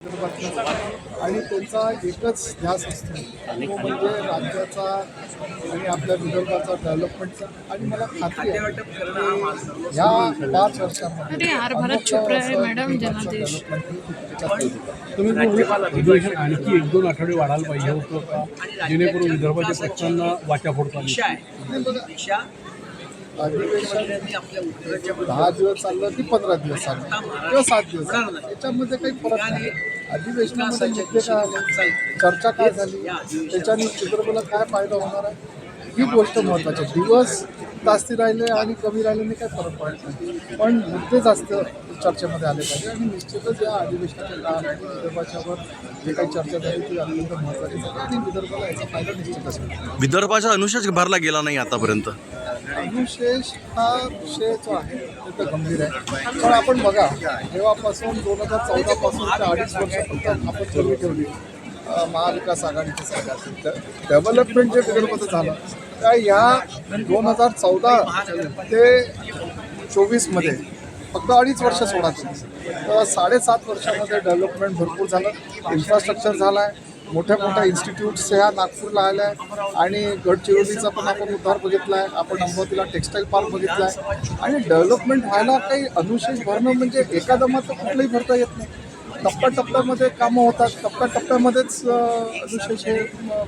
आणि त्यांचा एकच ध्यास असतो तो म्हणजे राज्याचा आणि आपल्या विदर्भाचा डेव्हलपमेंटचा. आणि मला खात्री आहे की ह्या 5 वर्षांमध्ये अरे यार, भारत छुप रहा है मैडम जनादेश. तुम्ही अधिवेशन आणखी 1-2 आठवडे वाढायला पाहिजे होतं का, जेणेकरून विदर्भाच्या प्रश्नांना वाचा फोडता येईल? अधिवेशन 10 दिवस चाललं की 15 दिवस चाललं किंवा 7 दिवस चाललं, याच्यामध्ये काही फरक नाही. अधिवेशनामध्ये मुद्दे काय आले, चर्चा काय झाली, त्याच्याने विदर्भाला काय फायदा होणार आहे, ही गोष्ट महत्त्वाची आहे. दिवस जास्ती राहिले आणि कमी राहिल्याने काय फरक पडत नाही, पण मुद्दे जास्त चर्चेमध्ये आले पाहिजे. आणि निश्चितच या अधिवेशनाच्या काळामध्ये विदर्भाच्यावर जे काही चर्चा झाली ती अत्यंत महत्त्वाची झाली आणि विदर्भाला याचा फायदा निश्चितच होईल. विदर्भाचा अनुशेष भरला गेला नाही आतापर्यंत. अनुशेष हा विषय जो आहे तो तर गंभीर आहे. पण आपण बघा, जेव्हापासून 2014 पासूनच्या 2.5 वर्ष फक्त आपण सुरू ठेवली महाविकास आघाडीच्या सरकार, डेव्हलपमेंट जे विदर्भात झालं त्या ह्या 2014 ते 24मध्ये फक्त 2.5 वर्ष सोडा तुम्ही, तर 7.5 वर्षामध्ये डेव्हलपमेंट भरपूर झालं. इन्फ्रास्ट्रक्चर झालं आहे, मोठ्या मोठ्या इन्स्टिट्यूट्स ह्या नागपूरला आल्या आहे आणि गडचिरोलीचा पण आपण उद्धार बघितला आहे, आपण अमरावतीला टेक्स्टाईल पार्क बघितला आहे. आणि डेव्हलपमेंट व्हायला काही अनुशेष भरणं म्हणजे एका दमात तर कुठलंही भरता येत नाही. टप्प्याटप्प्यामध्ये कामं होतात, टप्प्याटप्प्यामध्येच अनुशेष हे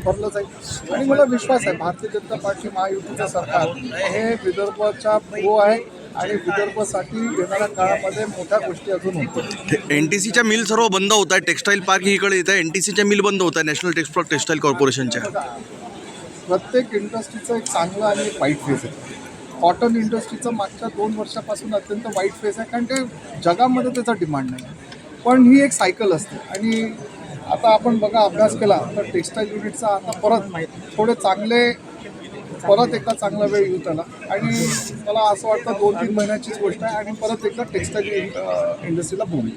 भरलं जाईल. आणि मला विश्वास आहे भारतीय जनता पार्टी महायुतीचं सरकार हे विदर्भाच्या प्रो आहे आणि विदर्भासाठी येणाऱ्या काळामध्ये मोठ्या गोष्टी अजून होतात. NTCच्या मिल सर्व बंद होत आहे, टेक्स्टाईल पार्क इकडे येत आहे, NTCच्या मिल बंद होत आहे, नॅशनल टेक्स्टाईल कॉर्पोरेशनच्या. प्रत्येक इंडस्ट्रीचं एक चांगलं आणि एक वाईट फेज आहे. कॉटन इंडस्ट्रीचं मागच्या 2 वर्षापासून अत्यंत वाईट फेज आहे, कारण ते जगामध्ये त्याचा डिमांड नाही. पण ही एक सायकल असते. आणि आता आपण बघा, अभ्यास केला तर टेक्स्टाईल युनिटचा आता परत थोडे चांगले परत एकदा चांगला वेळ येऊ त्याला. आणि मला असं वाटतं 2-3 महिन्याचीच गोष्ट आहे आणि परत एकदा टेक्स्टाईल इंडस्ट्रीला बूम.